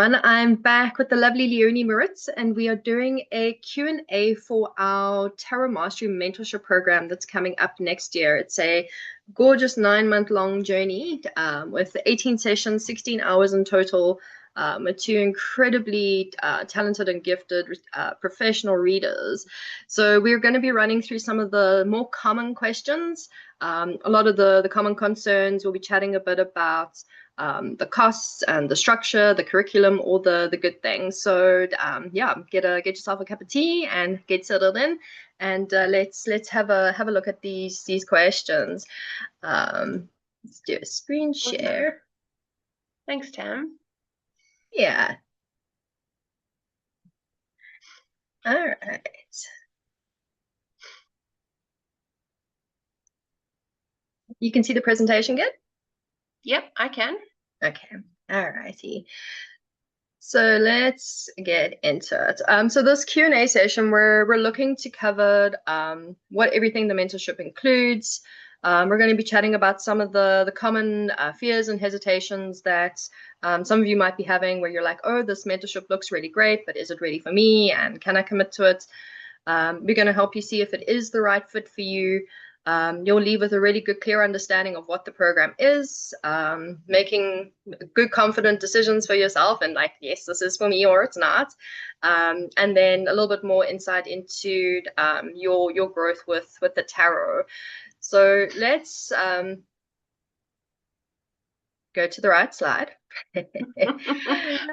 everyone. I'm back with the lovely Leonie Maritz, and we are doing a Q&A for our Tarot Mastery Mentorship program that's coming up next year. It's a gorgeous 9-month-long journey with 18 sessions, 16 hours in total, with two incredibly talented and gifted professional readers. So we're going to be running through some of the more common questions, a lot of the common concerns. We'll be chatting a bit about the costs and the structure, the curriculum, all the good things. So yeah, get yourself a cup of tea and get settled in, and let's have a look at these questions. Let's do a screen share. Thanks, Tam. Yeah. All right. You can see the presentation good? Yep, I can. Okay. All righty. So let's get into it. So this Q&A session, we're looking to cover what everything the mentorship includes. We're going to be chatting about some of the common fears and hesitations that some of you might be having, where you're like, oh, this mentorship looks really great, but is it ready for me? And can I commit to it? We're going to help you see if it is the right fit for you. You'll leave with a really good, clear understanding of what the program is, making good, confident decisions for yourself, and like, yes, this is for me or it's not. And then a little bit more insight into your growth with the tarot. So let's go to the right slide.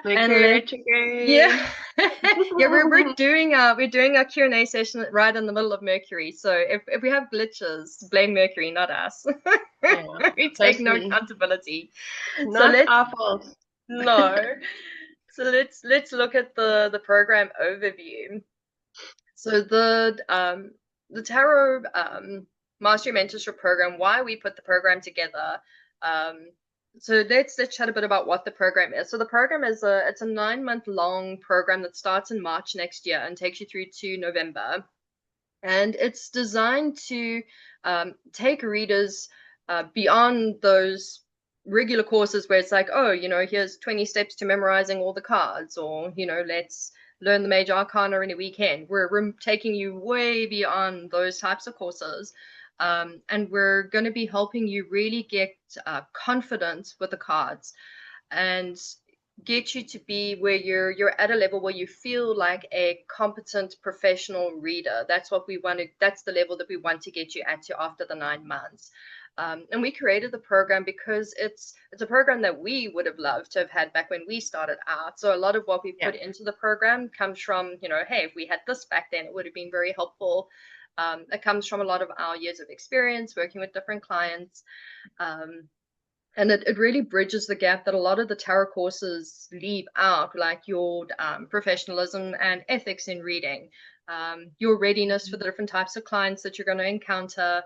Mercury. Yeah. Yeah, we're doing our Q&A session right in the middle of Mercury. So if we have glitches, blame Mercury, not us. Yeah, we take no accountability. Not our fault. No. So let's look at the program overview. So the Tarot Mastery Mentorship program, why we put the program together. So let's chat a bit about what the program is. So the program is it's a 9-month-long program that starts in March next year and takes you through to November. And it's designed to take readers beyond those regular courses where it's like, oh, here's 20 steps to memorizing all the cards, or, let's learn the major arcana in a weekend. We're taking you way beyond those types of courses. And we're going to be helping you really get confidence with the cards and get you to be where you're at a level where you feel like a competent professional reader. That's what we want to, that's the level that we want to get you at to after the 9 months. And we created the program because it's a program that we would have loved to have had back when we started out. So a lot of what we put into the program comes from, hey, if we had this back then, it would have been very helpful. It comes from a lot of our years of experience working with different clients. And it really bridges the gap that a lot of the tarot courses leave out, like your professionalism and ethics in reading, your readiness for the different types of clients that you're going to encounter,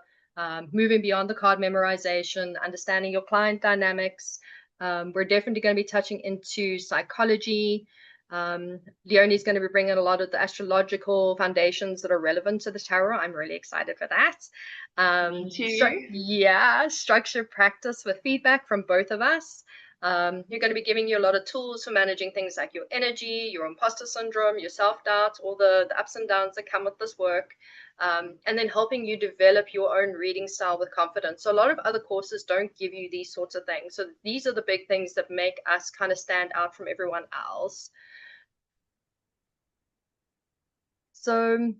moving beyond the card memorization, understanding your client dynamics. We're definitely going to be touching into psychology. Leonie's going to be bringing a lot of the astrological foundations that are relevant to the tarot. I'm really excited for that. Me too. Structured practice with feedback from both of us. You're going to be giving you a lot of tools for managing things like your energy, your imposter syndrome, your self-doubt, all the ups and downs that come with this work. And then helping you develop your own reading style with confidence. So a lot of other courses don't give you these sorts of things. So these are the big things that make us kind of stand out from everyone else. So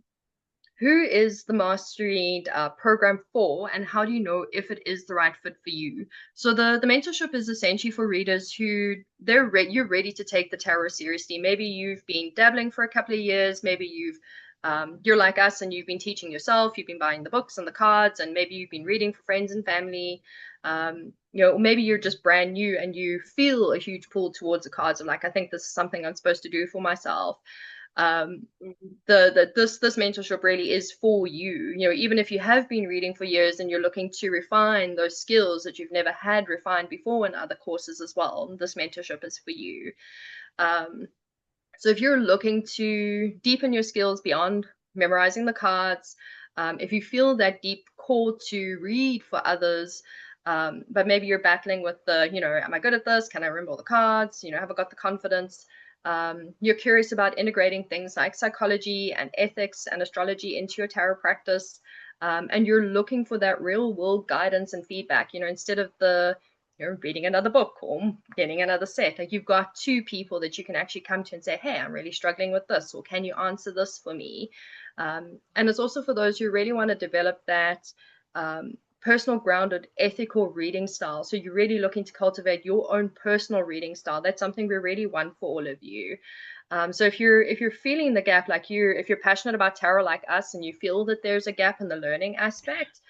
who is the Mastery program for, and how do you know if it is the right fit for you? So the mentorship is essentially for readers who you're ready to take the tarot seriously. Maybe you've been dabbling for a couple of years. Maybe you're like us and you've been teaching yourself. You've been buying the books and the cards, and maybe you've been reading for friends and family. Maybe you're just brand new and you feel a huge pull towards the cards of like, I think this is something I'm supposed to do for myself. This mentorship really is for you. Even if you have been reading for years and you're looking to refine those skills that you've never had refined before in other courses as well, this mentorship is for you. So if you're looking to deepen your skills beyond memorizing the cards, if you feel that deep call to read for others, but maybe you're battling with the, am I good at this? Can I remember all the cards? Have I got the confidence? You're curious about integrating things like psychology and ethics and astrology into your tarot practice. And you're looking for that real world guidance and feedback, instead of reading another book or getting another set. Like, you've got two people that you can actually come to and say, hey, I'm really struggling with this, or can you answer this for me? And it's also for those who really want to develop that personal, grounded, ethical reading style. So you're really looking to cultivate your own personal reading style. That's something we really want for all of you. So if you're feeling the gap, like if you're passionate about tarot like us, and you feel that there's a gap in the learning aspect,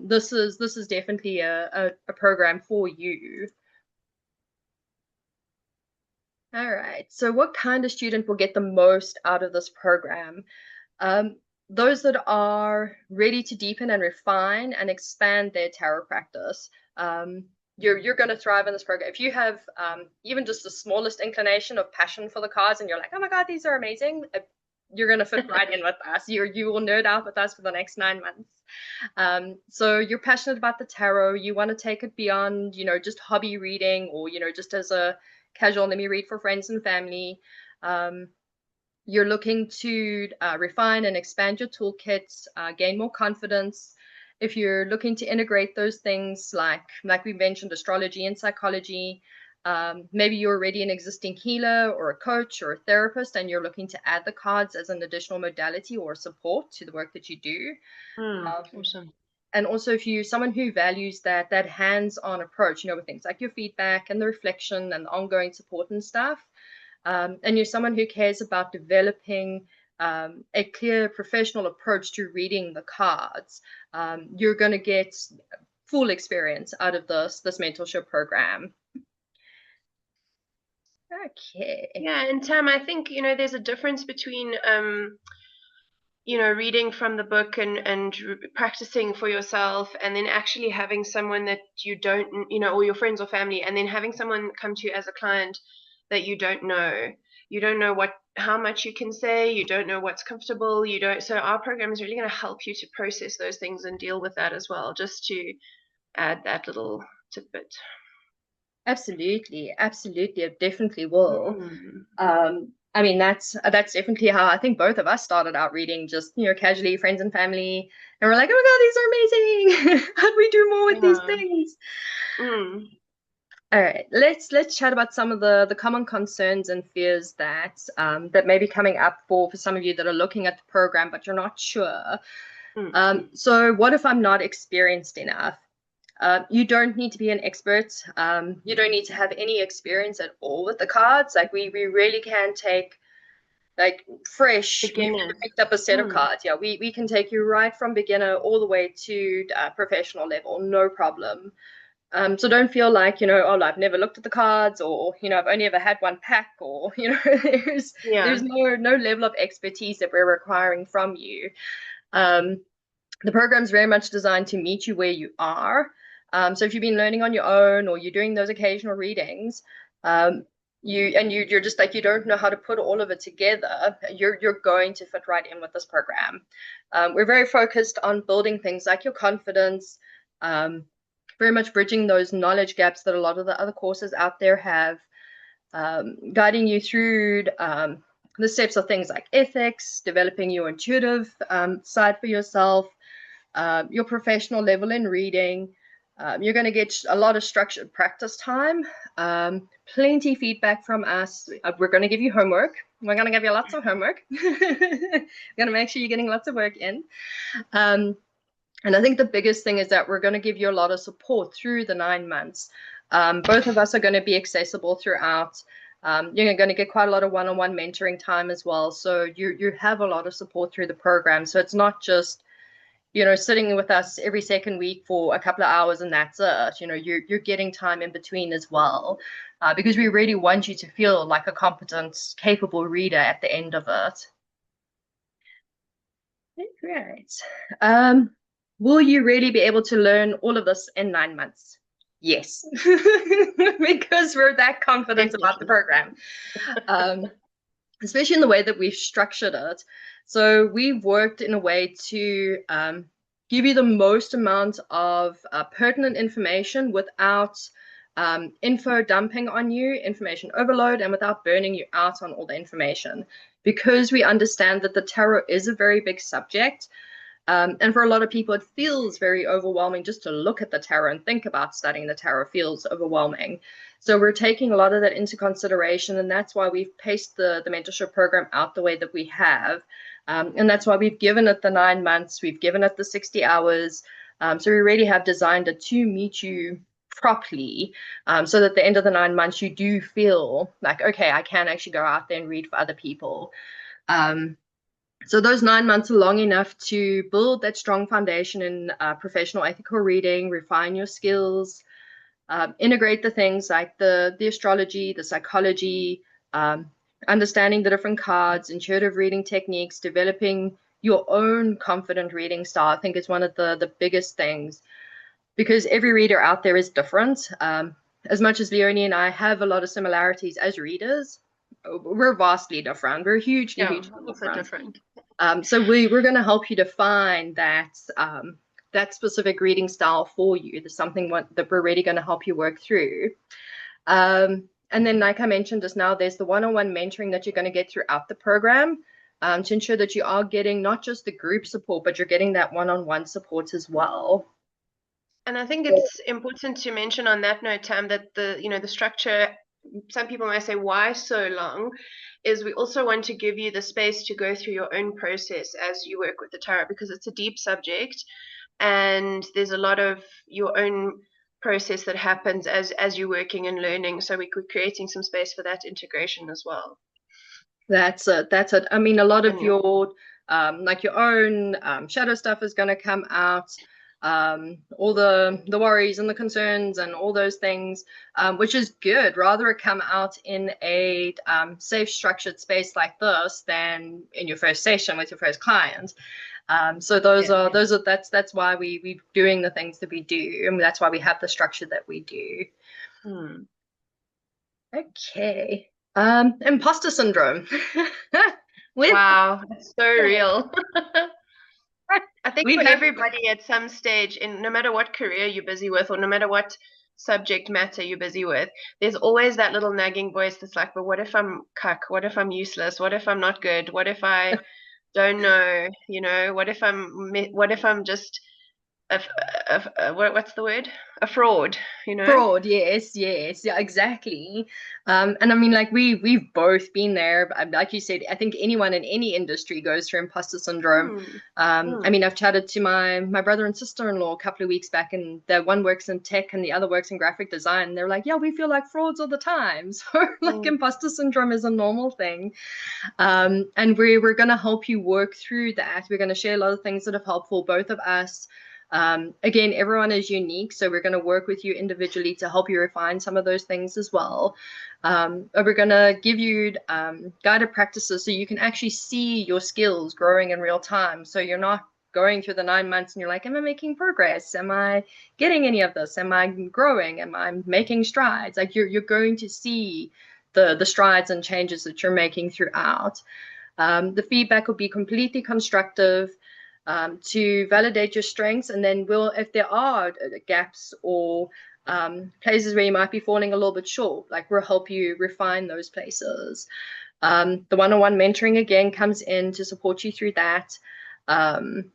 this is definitely a program for you. All right. So what kind of student will get the most out of this program? Those that are ready to deepen and refine and expand their tarot practice. You're going to thrive in this program. If you have even just the smallest inclination of passion for the cards, and you're like, oh my God, these are amazing, you're going to fit right in with us. You will nerd out with us for the next 9 months. So you're passionate about the tarot. You want to take it beyond, just hobby reading, or, just as a casual, let me read for friends and family. You're looking to refine and expand your toolkits, gain more confidence. If you're looking to integrate those things like we mentioned, astrology and psychology, maybe you're already an existing healer or a coach or a therapist, and you're looking to add the cards as an additional modality or support to the work that you do. Awesome. And also, if you're someone who values that hands-on approach, with things like your feedback and the reflection and the ongoing support and stuff, and you're someone who cares about developing a clear professional approach to reading the cards, you're going to get full experience out of this mentorship program. Okay. Yeah, and Tam, I think, there's a difference between reading from the book and practicing for yourself, and then actually having someone that you don't, or your friends or family, and then having someone come to you as a client that you don't know. You don't know how much you can say. You don't know what's comfortable. So our program is really going to help you to process those things and deal with that as well, just to add that little tidbit. Absolutely, it definitely will. I mean, that's definitely how I think both of us started out reading, just casually, friends and family, and we're like, oh my God, these are amazing. How do we do more with these things? All right, let's chat about some of the common concerns and fears that that may be coming up for some of you that are looking at the program but you're not sure. So what if I'm not experienced enough? You don't need to be an expert. You don't need to have any experience at all with the cards. Like, we really can take, like, fresh, picked up a set of cards. Yeah, we can take you right from beginner all the way to professional level, no problem. So don't feel like, oh, I've never looked at the cards, or, I've only ever had one pack, or, there's no level of expertise that we're requiring from you. The program's very much designed to meet you where you are. So if you've been learning on your own, or you're doing those occasional readings, you're just like, you don't know how to put all of it together, you're going to fit right in with this program. We're very focused on building things like your confidence, very much bridging those knowledge gaps that a lot of the other courses out there have, guiding you through the steps of things like ethics, developing your intuitive side for yourself, your professional level in reading. You're going to get a lot of structured practice time, plenty feedback from us. We're going to give you homework. We're going to give you lots of homework. We're going to make sure you're getting lots of work in. And I think the biggest thing is that we're going to give you a lot of support through the 9 months. Both of us are going to be accessible throughout. You're going to get quite a lot of one-on-one mentoring time as well. So you have a lot of support through the program. So it's not just, sitting with us every second week for a couple of hours and that's it. You're getting time in between as well, because we really want you to feel like a competent, capable reader at the end of it. Great. Will you really be able to learn all of this in 9 months? Yes, because we're that confident about the program, especially in the way that we've structured it. So we've worked in a way to give you the most amount of pertinent information without info dumping on you, information overload, and without burning you out on all the information. Because we understand that the tarot is a very big subject, and for a lot of people, it feels very overwhelming just to look at the tarot and think about studying the tarot feels overwhelming. So we're taking a lot of that into consideration, and that's why we've paced the mentorship program out the way that we have. And that's why we've given it the 9 months, we've given it the 60 hours. So we really have designed it to meet you properly, so that at the end of the 9 months, you do feel like, okay, I can actually go out there and read for other people. So those 9 months are long enough to build that strong foundation in professional ethical reading, refine your skills, integrate the things like the astrology, the psychology, understanding the different cards, intuitive reading techniques, developing your own confident reading style. I think is one of the biggest things, because every reader out there is different. As much as Leonie and I have a lot of similarities as readers, we're vastly different. We're hugely different. So we're going to help you define that that specific reading style for you. There's something that we're really going to help you work through. And then, like I mentioned just now, there's the one-on-one mentoring that you're going to get throughout the program, to ensure that you are getting not just the group support, but you're getting that one-on-one support as well. And I think it's important to mention on that note, Tam, that the structure, some people might say, why so long? Is we also want to give you the space to go through your own process as you work with the tarot, because it's a deep subject and there's a lot of your own process that happens as you're working and learning. So we're creating some space for that integration as well. That's it. I mean, a lot of your like your own shadow stuff is going to come out. All the worries and the concerns and all those things, which is good. Rather it come out in a safe, structured space like this than in your first session with your first client. So that's why we're doing the things that we do, and that's why we have the structure that we do. Okay. Imposter syndrome. Wow, that's so real. I think We for have everybody at some stage, in no matter what career you're busy with or no matter what subject matter you're busy with, there's always that little nagging voice that's like, but what if I'm cuck? What if I'm useless? What if I'm not good? What if I don't know? You know, what if I'm just what's the word? A fraud, you know? fraud, yes, yeah, exactly. And I mean, like we've both been there. Like you said, I think anyone in any industry goes through imposter syndrome. I mean, I've chatted to my brother and sister-in-law a couple of weeks back, and the one works in tech and the other works in graphic design. And they're like, yeah, we feel like frauds all the time. So like imposter syndrome is a normal thing. And we're going to help you work through that. We're going to share a lot of things that are helpful, both of us. Again, everyone is unique, so we're going to work with you individually to help you refine some of those things as well. We're going to give you guided practices so you can actually see your skills growing in real time. So you're not going through the 9 months and you're like, am I making progress? Am I getting any of this? Am I growing? Am I making strides? Like you're going to see the strides and changes that you're making throughout. The feedback will be completely constructive, to validate your strengths, and then if there are gaps or places where you might be falling a little bit short, like we'll help you refine those places. The one-on-one mentoring again comes in to support you through that. And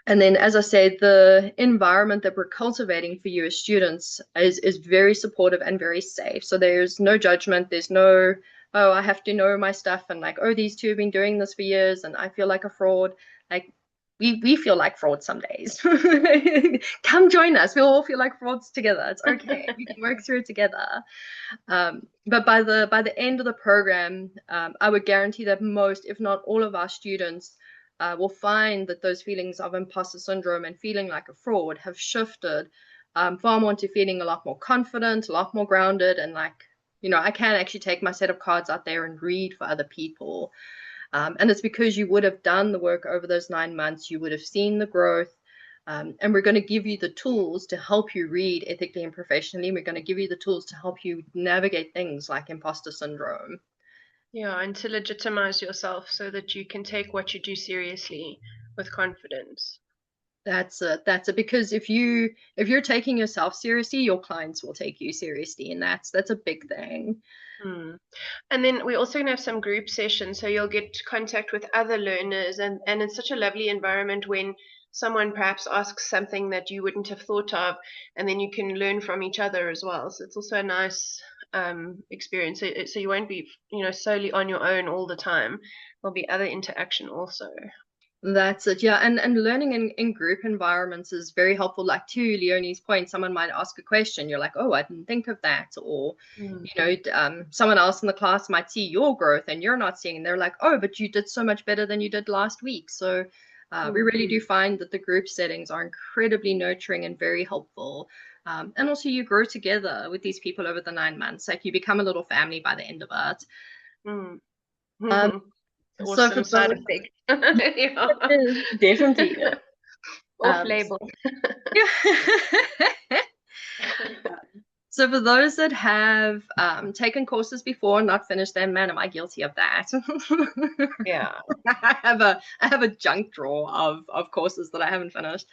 then, as I said, the environment that we're cultivating for you as students is very supportive and very safe. So there's no judgment. There's no, oh, I have to know my stuff, and like, oh, these two have been doing this for years and I feel like a fraud. Like, we feel like frauds some days. Come join us. We'll all feel like frauds together. It's okay. We can work through it together. But by the end of the program, I would guarantee that most, if not all of our students will find that those feelings of imposter syndrome and feeling like a fraud have shifted far more into feeling a lot more confident, a lot more grounded, and like, you know, I can actually take my set of cards out there and read for other people. And it's because you would have done the work over those 9 months, you would have seen the growth, and we're going to give you the tools to help you read ethically and professionally. We're going to give you the tools to help you navigate things like imposter syndrome. Yeah, and to legitimize yourself so that you can take what you do seriously with confidence. That's it. That's it. Because if you're taking yourself seriously, your clients will take you seriously, and that's a big thing. And then we also gonna have some group sessions, so you'll get contact with other learners, and it's such a lovely environment when someone perhaps asks something that you wouldn't have thought of, and then you can learn from each other as well. So it's also a nice experience. So you won't be, solely on your own all the time. There'll be other interaction also. That's it, yeah. And learning in group environments is very helpful. Like to Leonie's point, someone might ask a question, you're like, oh, I didn't think of that. Or, someone else in the class might see your growth and you're not seeing, and they're like, oh, but you did so much better than you did last week. So we really do find that the group settings are incredibly nurturing and very helpful. And also you grow together with these people over the 9 months. Like you become a little family by the end of it. So for Awesome side effect. Yeah. Definitely. Off label. So for those that have taken courses before and not finished them, man, am I guilty of that? Yeah. I have a junk drawer of courses that I haven't finished.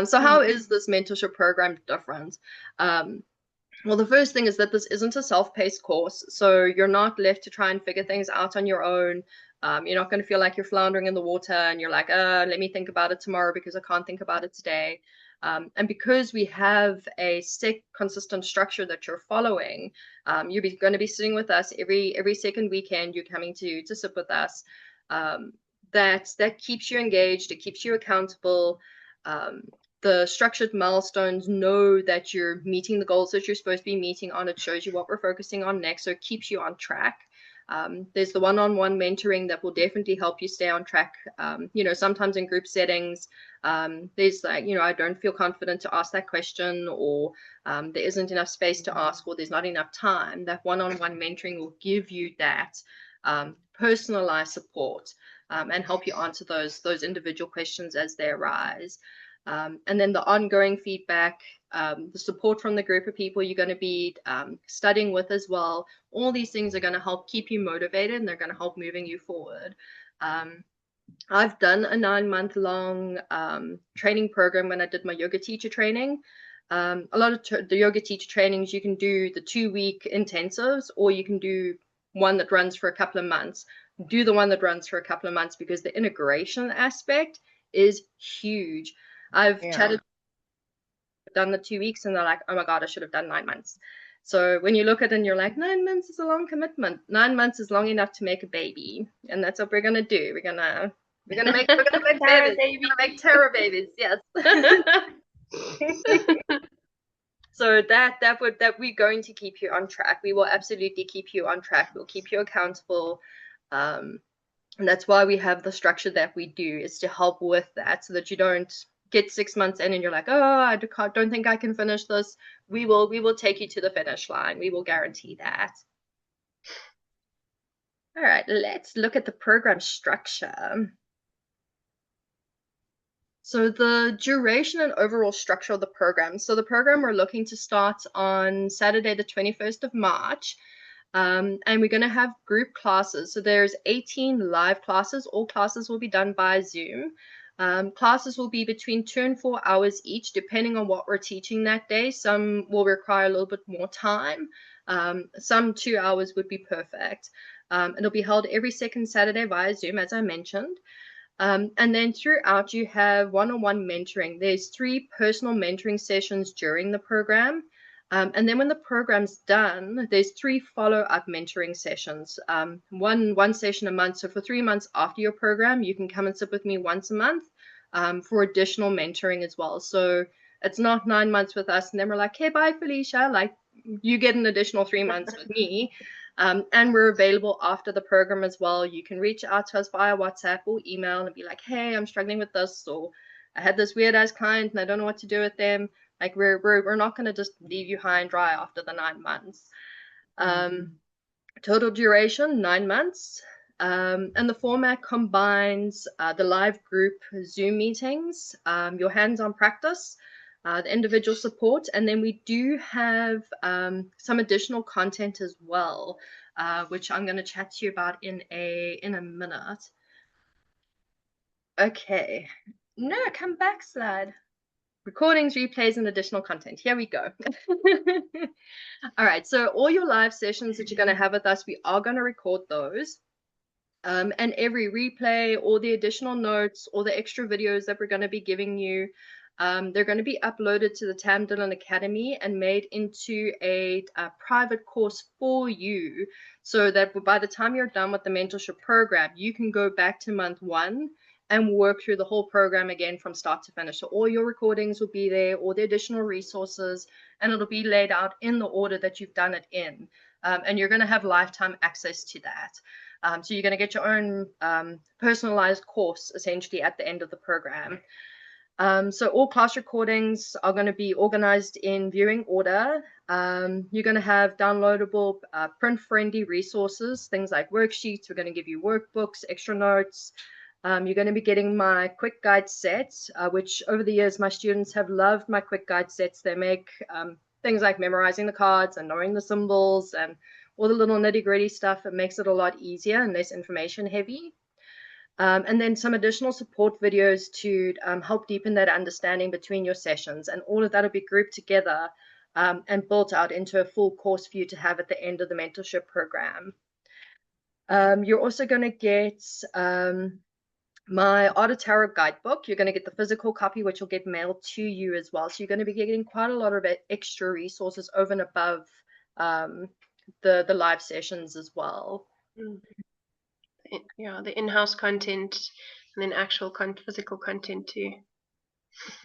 So how is this mentorship program different? Well, the first thing is that this isn't a self-paced course, so you're not left to try and figure things out on your own. You're not going to feel like you're floundering in the water and you're like, let me think about it tomorrow because I can't think about it today. And because we have a set, consistent structure that you're following, you're going to be sitting with us every second weekend. You're coming to sit with us. That keeps you engaged. It keeps you accountable. The structured milestones know that you're meeting the goals that you're supposed to be meeting on. It shows you what we're focusing on next, so it keeps you on track. There's the one-on-one mentoring that will definitely help you stay on track. Sometimes in group settings, there's like, I don't feel confident to ask that question, or there isn't enough space to ask, or there's not enough time. That one-on-one mentoring will give you that personalized support and help you answer those individual questions as they arise. And then the ongoing feedback, the support from the group of people you're going to be studying with as well. All these things are going to help keep you motivated, and they're going to help moving you forward. I've done a 9-month-long training program when I did my yoga teacher training. A lot of the yoga teacher trainings, you can do the 2-week intensives, or you can do one that runs for a couple of months. Do the one that runs for a couple of months because the integration aspect is huge. I've done the 2 weeks and they're like, oh my God, I should have done 9 months. So when you look at it and you're like, 9 months is a long commitment. 9 months is long enough to make a baby. And that's what we're gonna do. We're gonna make babies. We're gonna make tarot babies, yes. So that we're going to keep you on track. We will absolutely keep you on track. We'll keep you accountable. And that's why we have the structure that we do, is to help with that, so that you don't get 6 months in and you're like, oh, I don't think I can finish this. We will take you to the finish line. We will guarantee that. All right, let's look at the program structure. So the duration and overall structure of the program. So the program we're looking to start on Saturday, the 21st of March. And we're going to have group classes. So there's 18 live classes. All classes will be done by Zoom. Classes will be between 2 and 4 hours each, depending on what we're teaching that day. Some will require a little bit more time. Some 2 hours would be perfect. It'll be held every second Saturday via Zoom, as I mentioned. And then throughout, you have one-on-one mentoring. There's 3 personal mentoring sessions during the program. And then when the program's done, there's 3 follow-up mentoring sessions, one session a month. So for 3 months after your program, you can come and sit with me once a month for additional mentoring as well. So it's not 9 months with us and then we're like, hey, bye, Felicia. Like, you get an additional 3 months with me. And we're available after the program as well. You can reach out to us via WhatsApp or email and be like, hey, I'm struggling with this, or I had this weird ass client and I don't know what to do with them. Like we're not going to just leave you high and dry after the 9 months. Total duration 9 months. And the format combines the live group Zoom meetings, your hands-on practice, the individual support, and then we do have some additional content as well, which I'm going to chat to you about in a minute. Okay, No, come back, Slad. Recordings, replays, and additional content. Here we go. All right, so all your live sessions that you're going to have with us, we are going to record those. And every replay, all the additional notes, all the extra videos that we're going to be giving you, they're going to be uploaded to the Dillon Academy and made into a private course for you, so that by the time you're done with the mentorship program, you can go back to month 1 and work through the whole program again from start to finish. So all your recordings will be there, all the additional resources, and it'll be laid out in the order that you've done it in. And you're going to have lifetime access to that. So you're going to get your own personalized course essentially at the end of the program. So all class recordings are going to be organized in viewing order. You're going to have downloadable print-friendly resources, things like worksheets. We're going to give you workbooks, extra notes. You're going to be getting my quick guide sets, which over the years my students have loved my quick guide sets. They make things like memorizing the cards and knowing the symbols and all the little nitty-gritty stuff. It makes it a lot easier and less information heavy. And then some additional support videos to help deepen that understanding between your sessions. And all of that will be grouped together and built out into a full course for you to have at the end of the mentorship program. You're also going to get my Art of Tarot guidebook. You're going to get the physical copy, which will get mailed to you as well. So you're going to be getting quite a lot of extra resources over and above the live sessions as well. Yeah, the in-house content and then actual physical content too.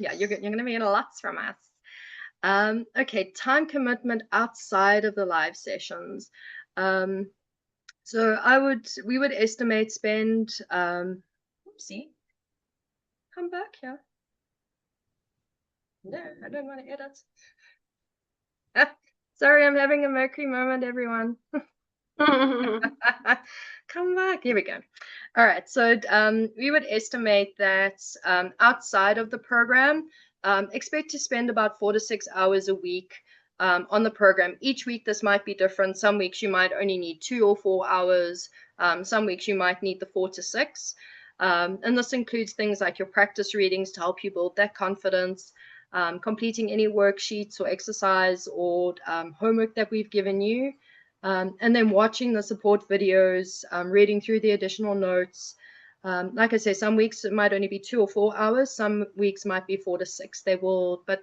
Yeah, you're going to be getting lots from us. Okay, time commitment outside of the live sessions. So we would estimate spend, oopsie, come back here. No, I don't want to edit. Sorry, I'm having a Mercury moment, everyone. Come back. Here we go. All right. So we would estimate that outside of the program, expect to spend about 4 to 6 hours a week on the program. Each week, this might be different. Some weeks you might only need 2 or 4 hours. Some weeks you might need the 4 to 6. And this includes things like your practice readings to help you build that confidence, completing any worksheets or exercise or homework that we've given you. And then watching the support videos, reading through the additional notes. Like I say, some weeks it might only be 2 or 4 hours. Some weeks might be 4 to 6. They will, but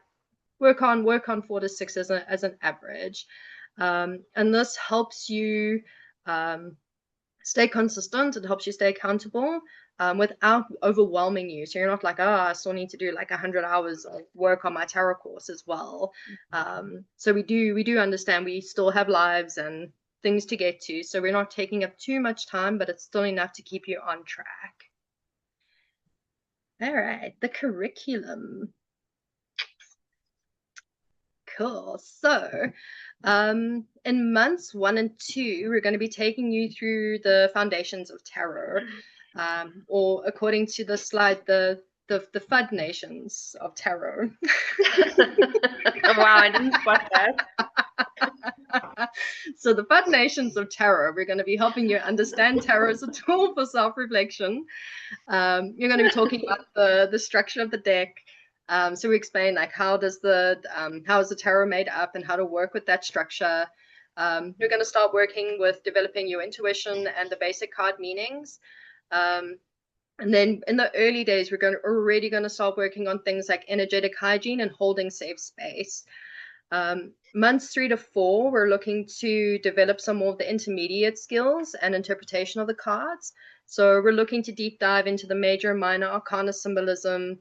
work on 4 to 6 as an average. And this helps you stay consistent. It helps you stay accountable without overwhelming you. So you're not like, I still need to do like 100 hours of work on my tarot course as well. So we do understand we still have lives and things to get to. So we're not taking up too much time, but it's still enough to keep you on track. All right, the curriculum. Cool. So in months 1 and 2, we're going to be taking you through the foundations of tarot, or according to the slide, the FUD nations of tarot. Wow, I didn't spot that. So the FUD nations of tarot, we're going to be helping you understand tarot as a tool for self-reflection. You're going to be talking about the structure of the deck. So we explain like how is the tarot made up and how to work with that structure. You're going to start working with developing your intuition and the basic card meanings. And then in the early days, we're already going to start working on things like energetic hygiene and holding safe space. Months 3 to 4, we're looking to develop some more of the intermediate skills and interpretation of the cards. So we're looking to deep dive into the major and minor arcana symbolism.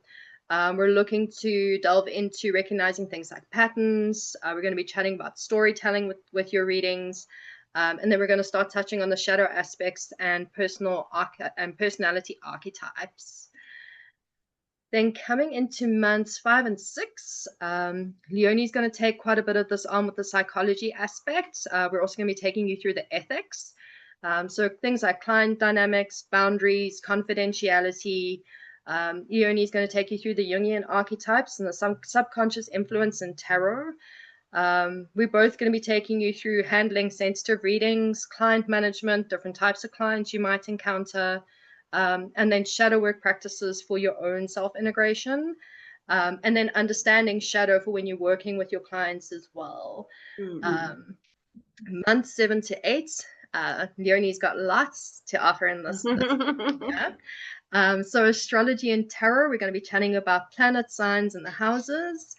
We're looking to delve into recognizing things like patterns. We're going to be chatting about storytelling with your readings. And then we're going to start touching on the shadow aspects and personality archetypes. Then coming into months 5 and 6, Leonie's going to take quite a bit of this on with the psychology aspect. We're also going to be taking you through the ethics. So things like client dynamics, boundaries, confidentiality. Leonie's going to take you through the Jungian archetypes and the subconscious influence in tarot. We're both going to be taking you through handling sensitive readings, client management, different types of clients you might encounter, and then shadow work practices for your own self-integration, and then understanding shadow for when you're working with your clients as well. Month 7 to 8, Leonie's got lots to offer in this yeah. So astrology and tarot, we're going to be chatting about planet signs and the houses,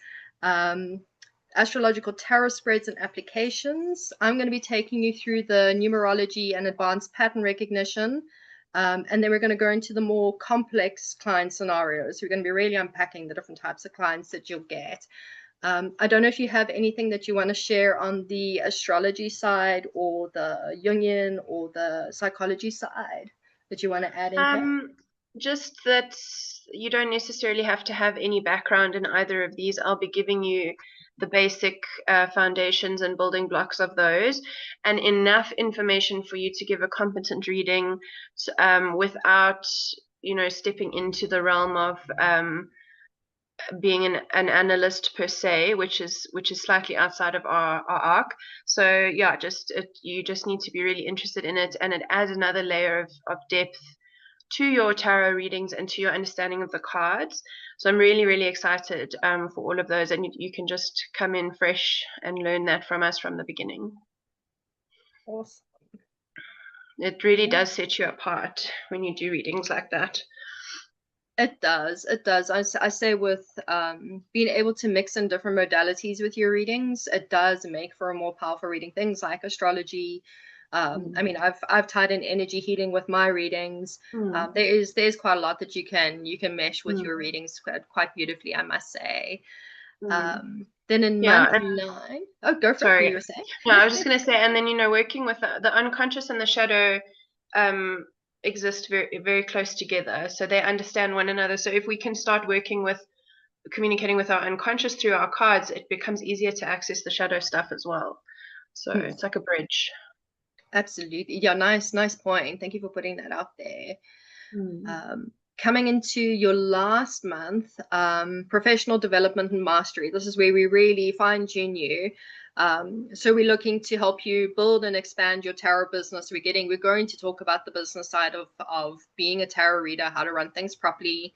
astrological tarot spreads and applications. I'm going to be taking you through the numerology and advanced pattern recognition. And then we're going to go into the more complex client scenarios. We're going to be really unpacking the different types of clients that you'll get. I don't know if you have anything that you want to share on the astrology side or the Jungian or the psychology side that you want to add in here? Just that you don't necessarily have to have any background in either of these. I'll be giving you the basic foundations and building blocks of those, and enough information for you to give a competent reading without, stepping into the realm of being an analyst per se, which is slightly outside of our arc. So yeah, you just need to be really interested in it, and it adds another layer of depth to your tarot readings and to your understanding of the cards. So I'm really, really excited for all of those, and you can just come in fresh and learn that from us from the beginning. Awesome. It really does set you apart when you do readings like that. It does. It does. I say with being able to mix in different modalities with your readings, it does make for a more powerful reading. Things like astrology. I mean, I've tied in energy healing with my readings. There's quite a lot that you can mesh with your readings quite beautifully, I must say. Then in month 9, oh, go for it. What you were saying? No, I was just going to say, and then working with the unconscious and the shadow exist very, very close together, so they understand one another. So if we can start communicating with our unconscious through our cards, it becomes easier to access the shadow stuff as well. So it's like a bridge. Absolutely. Yeah, nice point. Thank you for putting that out there. Coming into your last month, professional development and mastery. This is where we really fine-tune you. So we're looking to help you build and expand your tarot business. We're going to talk about the business side of being a tarot reader, how to run things properly.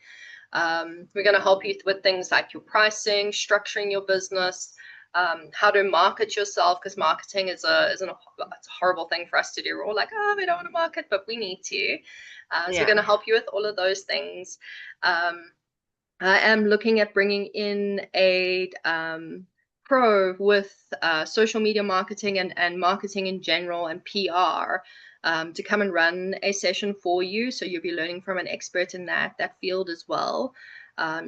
We're going to help you with things like your pricing, structuring your business, how to market yourself, because marketing is it's a horrible thing for us to do. We're all like, we don't want to market, but we need to. So we're going to help you with all of those things. I am looking at bringing in a pro with social media marketing and marketing in general and PR to come and run a session for you. So you'll be learning from an expert in that field as well.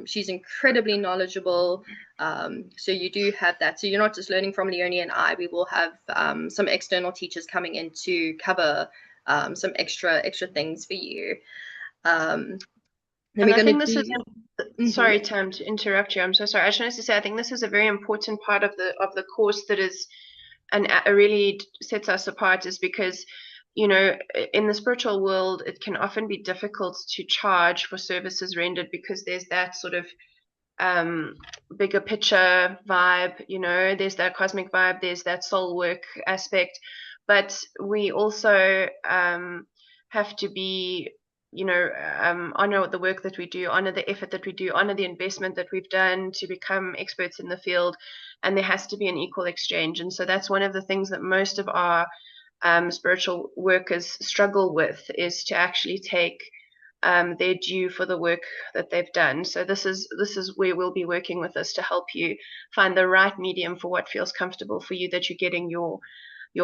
She's incredibly knowledgeable. So you do have that. So you're not just learning from Leonie and I. We will have some external teachers coming in to cover some extra things for you. And I think this is sorry, Tam, to interrupt you. I'm so sorry. I just wanted to say I think this is a very important part of the course that is really sets us apart, is because in the spiritual world it can often be difficult to charge for services rendered, because there's that sort of bigger picture vibe, there's that cosmic vibe, there's that soul work aspect, but we also have to be honor the work that we do, honor the effort that we do, honor the investment that we've done to become experts in the field, and there has to be an equal exchange. And so that's one of the things that most of our spiritual workers struggle with, is to actually take their due for the work that they've done. So this is where we'll be working with us to help you find the right medium for what feels comfortable for you, that you're getting your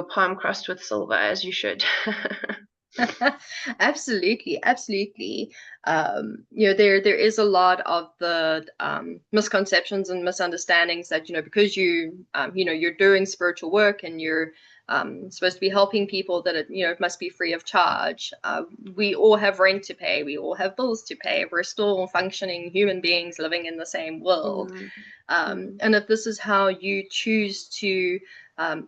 palm crossed with silver, as you should. Absolutely. There is a lot of the misconceptions and misunderstandings that because you're doing spiritual work and you're supposed to be helping people, that it must be free of charge. We all have rent to pay, we all have bills to pay, we're still functioning human beings living in the same world. And if this is how you choose to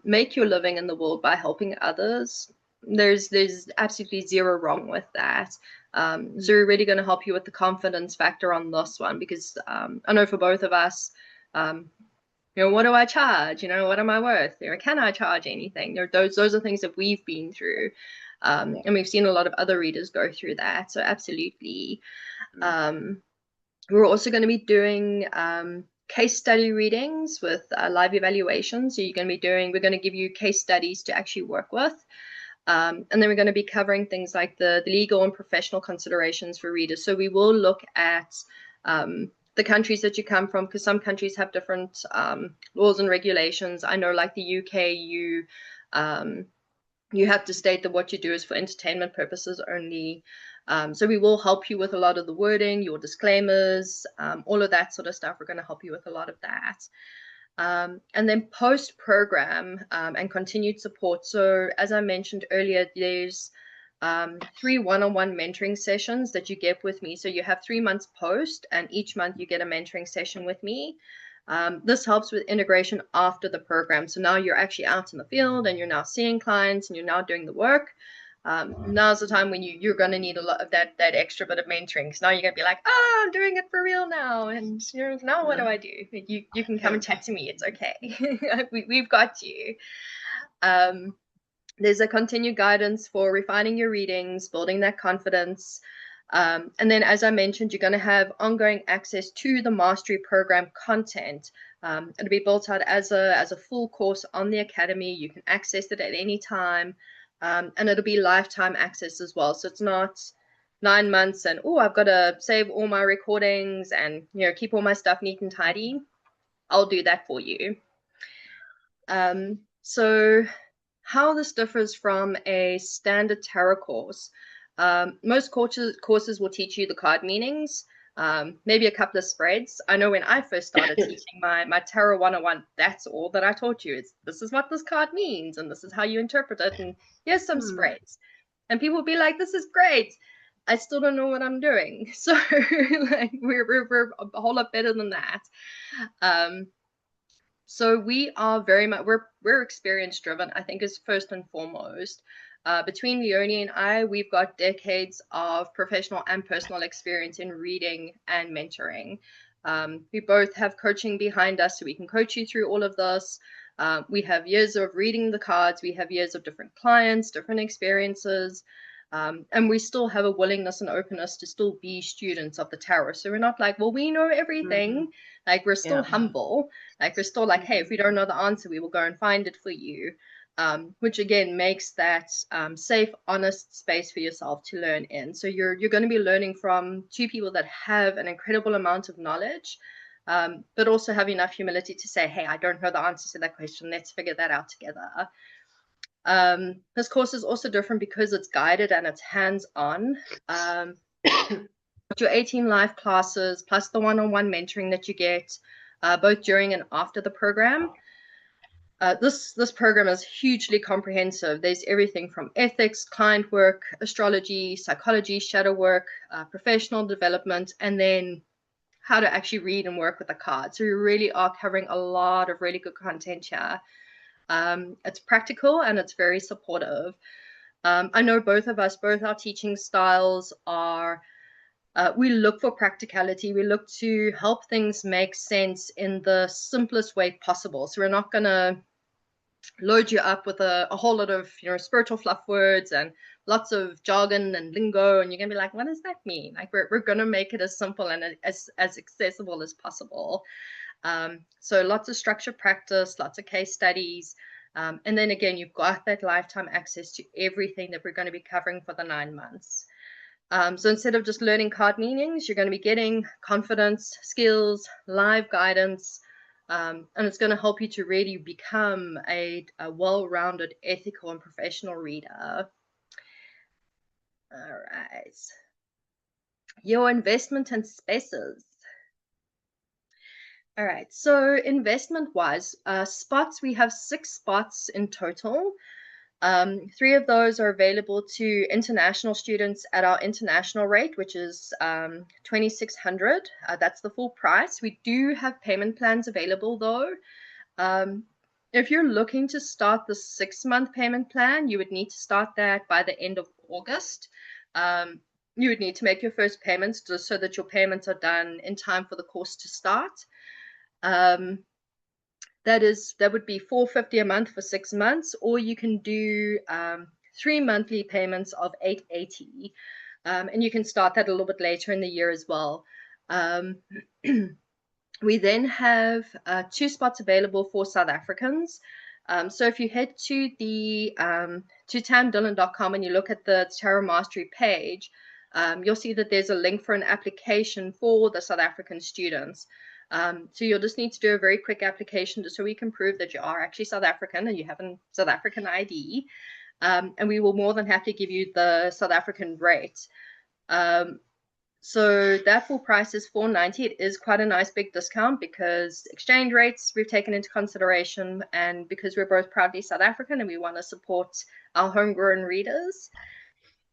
make your living in the world, by helping others, there's absolutely zero wrong with that. So we're really going to help you with the confidence factor on this one, because I know for both of us, what do I charge? What am I worth? Can I charge anything? Those are things that we've been through. And we've seen a lot of other readers go through that. So absolutely. We're also going to be doing case study readings with live evaluations. So we're going to give you case studies to actually work with. And then we're going to be covering things like the legal and professional considerations for readers. So we will look at the countries that you come from, because some countries have different laws and regulations. I know, like the UK, you have to state that what you do is for entertainment purposes only. So we will help you with a lot of the wording, your disclaimers, all of that sort of stuff. We're going to help you with a lot of that. And then post-program and continued support. So as I mentioned earlier, there's 3 one-on-one mentoring sessions that you get with me. So you have 3 months post, and each month you get a mentoring session with me. This helps with integration after the program. So now you're actually out in the field and you're now seeing clients and you're now doing the work. Now's the time when you're going to need a lot of that extra bit of mentoring. So now you're going to be like, I'm doing it for real now. And now what do I do? You can come and chat to me. It's okay. We've got you. There's a continued guidance for refining your readings, building that confidence. And then, as I mentioned, you're going to have ongoing access to the mastery program content. It'll be built out as a full course on the academy. You can access it at any time, and it'll be lifetime access as well. So it's not 9 months and I've got to save all my recordings and keep all my stuff neat and tidy. I'll do that for you. So how this differs from a standard tarot course. Most courses will teach you the card meanings, maybe a couple of spreads. I know when I first started teaching my Tarot 101, that's all that I taught you. This is what this card means, and this is how you interpret it, and here's some spreads. And people will be like, this is great. I still don't know what I'm doing. So like, we're a whole lot better than that. So we are very much, we're experience driven, I think, is first and foremost. Between Leonie and I, we've got decades of professional and personal experience in reading and mentoring. We both have coaching behind us, so we can coach you through all of this. We have years of reading the cards. We have years of different clients, different experiences. And we still have a willingness and openness to still be students of the tarot. So we're not like, well, we know everything. Like, we're still humble. Like, we're still like, hey, if we don't know the answer, we will go and find it for you. Which again makes that safe, honest space for yourself to learn in. So you're going to be learning from 2 people that have an incredible amount of knowledge, but also have enough humility to say, hey, I don't know the answer to that question. Let's figure that out together. This course is also different because it's guided and it's hands-on. Your 18 live classes plus the one-on-one mentoring that you get both during and after the program. This program is hugely comprehensive. There's everything from ethics, client work, astrology, psychology, shadow work, professional development, and then how to actually read and work with the cards. So you really are covering a lot of really good content here. It's practical and it's very supportive. I know both our teaching styles are, we look for practicality. We look to help things make sense in the simplest way possible. So we're not going to load you up with a whole lot of spiritual fluff words and lots of jargon and lingo, and you're gonna be like, what does that mean? Like, we're gonna make it as simple and as accessible as possible. So lots of structured practice, lots of case studies, and then again, you've got that lifetime access to everything that we're going to be covering for the 9 months. So instead of just learning card meanings, you're going to be getting confidence, skills, live guidance, and it's going to help you to really become a well-rounded, ethical, and professional reader. All right. Your investment and spaces. All right. So investment-wise, spots, we have 6 spots in total. 3 of those are available to international students at our international rate, which is $2,600. That's the full price. We do have payment plans available, though. If you're looking to start the 6-month payment plan, you would need to start that by the end of August. You would need to make your first payments just so that your payments are done in time for the course to start. That would be $450 a month for 6 months, or you can do 3 monthly payments of $880. And you can start that a little bit later in the year as well. We then have 2 spots available for South Africans. So if you head to the to tamdillon.com and you look at the Tarot Mastery page, you'll see that there's a link for an application for the South African students. So you'll just need to do a very quick application just so we can prove that you are actually South African and you have a South African ID. And we will more than happily give you the South African rate. So that full price is $490. It is quite a nice big discount because exchange rates we've taken into consideration, and because we're both proudly South African and we want to support our homegrown readers.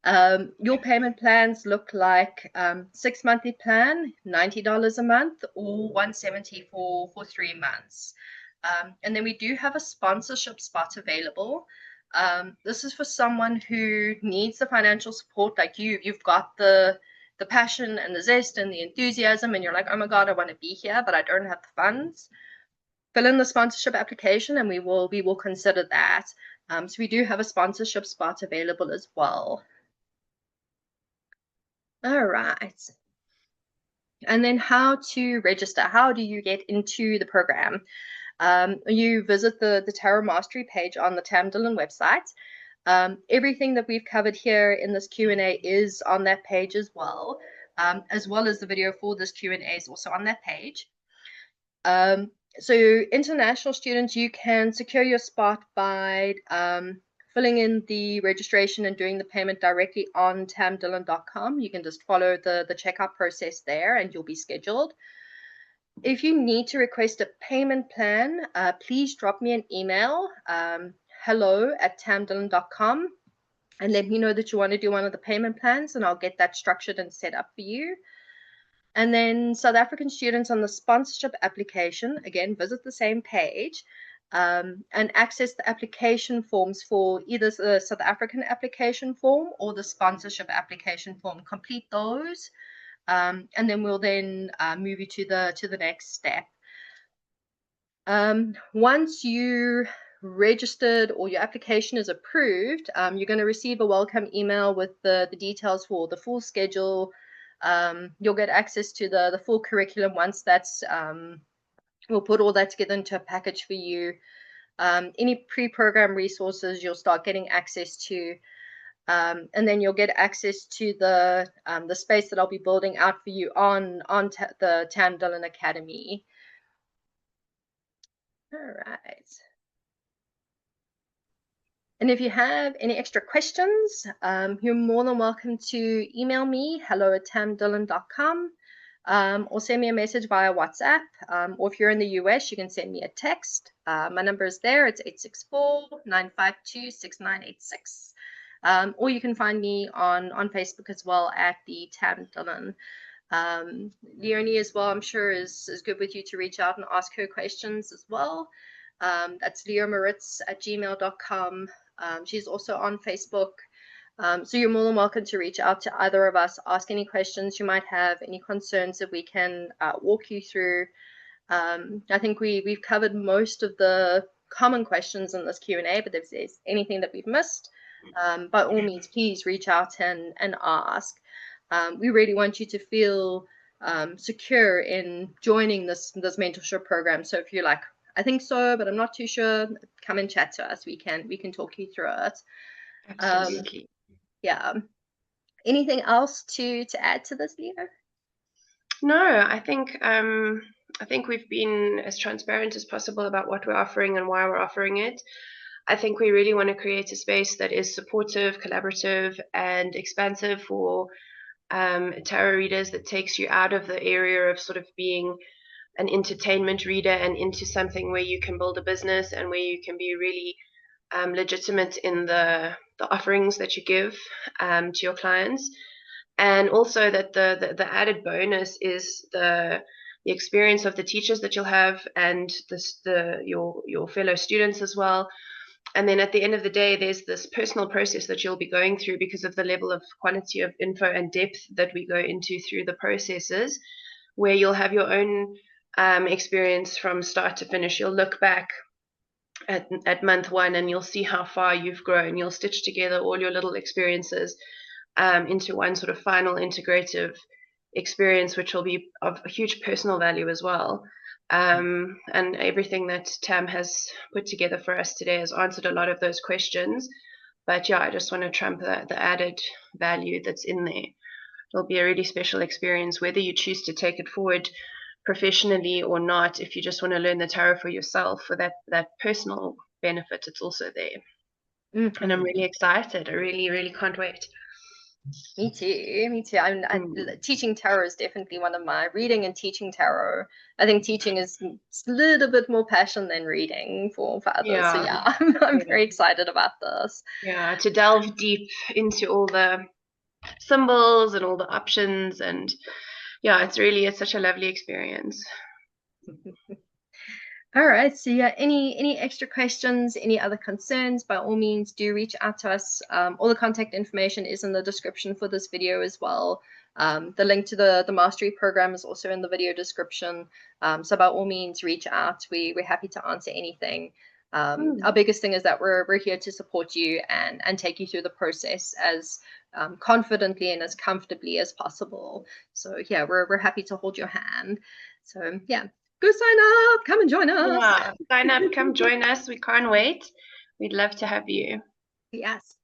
Your payment plans look like 6 monthly plan, $90 a month, or $170 for 3 months. And then we do have a sponsorship spot available. This is for someone who needs the financial support like you. You've got the passion and the zest and the enthusiasm, and you're like, oh my God, I want to be here, but I don't have the funds. Fill in the sponsorship application and we will consider that. So we do have a sponsorship spot available as well. All right. And then how to register. How do you get into the program? You visit the Tarot Mastery page on the Tam Dillon website. Everything that we've covered here in this Q&A is on that page as well as the video for this Q&A is also on that page. So international students, you can secure your spot by filling in the registration and doing the payment directly on tamdillon.com. You can just follow the checkout process there and you'll be scheduled. If you need to request a payment plan, please drop me an email, hello@tamdillon.com, and let me know that you want to do one of the payment plans, and I'll get that structured and set up for you. And then South African students on the sponsorship application, again, visit the same page and access the application forms for either the South African application form or the sponsorship application form. Complete those. And then we'll then move you to the next step. Once you registered or your application is approved, you're going to receive a welcome email with the details for the full schedule. You'll get access to the full curriculum once that's we'll put all that together into a package for you. Any pre-program resources you'll start getting access to. And then you'll get access to the space that I'll be building out for you on the Tam Dillon Academy. All right. And if you have any extra questions, you're more than welcome to email me, hello@tamdillon.com, or send me a message via WhatsApp. Or if you're in the US, you can send me a text. My number is there. It's 864-952-6986. Or you can find me on Facebook as well at the Tam Dillon. Leonie as well, I'm sure is good with you to reach out and ask her questions as well. That's leomaritz@gmail.com. She's also on Facebook. So you're more than welcome to reach out to either of us, ask any questions you might have, any concerns that we can walk you through. I think we've covered most of the common questions in this Q&A, but if there's anything that we've missed, by all means, please reach out and ask. We really want you to feel secure in joining this mentorship program. So if you're like, I think so, but I'm not too sure, come and chat to us. We can talk you through it. Absolutely. Yeah. Anything else to add to this, Leo? No, I think we've been as transparent as possible about what we're offering and why we're offering it. I think we really want to create a space that is supportive, collaborative, and expansive for tarot readers, that takes you out of the area of sort of being an entertainment reader and into something where you can build a business and where you can be really legitimate in the offerings that you give to your clients. And also that the added bonus is the experience of the teachers that you'll have and your fellow students as well. And then at the end of the day, there's this personal process that you'll be going through because of the level of quantity of info and depth that we go into through the processes, where you'll have your own experience from start to finish. You'll look back at month 1, and you'll see how far you've grown. You'll stitch together all your little experiences into one sort of final integrative experience, which will be of huge personal value as well. And everything that Tam has put together for us today has answered a lot of those questions. But yeah, I just want to trump the added value that's in there. It'll be a really special experience, whether you choose to take it forward professionally or not. If you just want to learn the tarot for yourself, for that personal benefit, it's also there. Mm-hmm. And I'm really excited. I really, really can't wait. Me too. Teaching tarot is definitely one of my reading and teaching tarot. I think teaching is a little bit more passion than reading for others. Yeah. So yeah, I'm very excited about this. Yeah, to delve deep into all the symbols and all the options, and yeah, it's such a lovely experience. All right, so yeah, any extra questions, any other concerns, by all means do reach out to us. All the contact information is in the description for this video as well. The link to the mastery program is also in the video description. So by all means reach out. We're happy to answer anything. Our biggest thing is that we're here to support you and take you through the process as confidently and as comfortably as possible. So yeah, we're happy to hold your hand. So yeah, go sign up, come and join us. Yeah, sign up, come join us. We can't wait. We'd love to have you. Yes.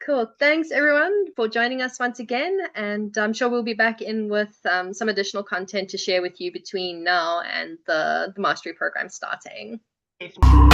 Cool. Thanks everyone for joining us once again, and I'm sure we'll be back in with some additional content to share with you between now and the mastery program starting. Definitely.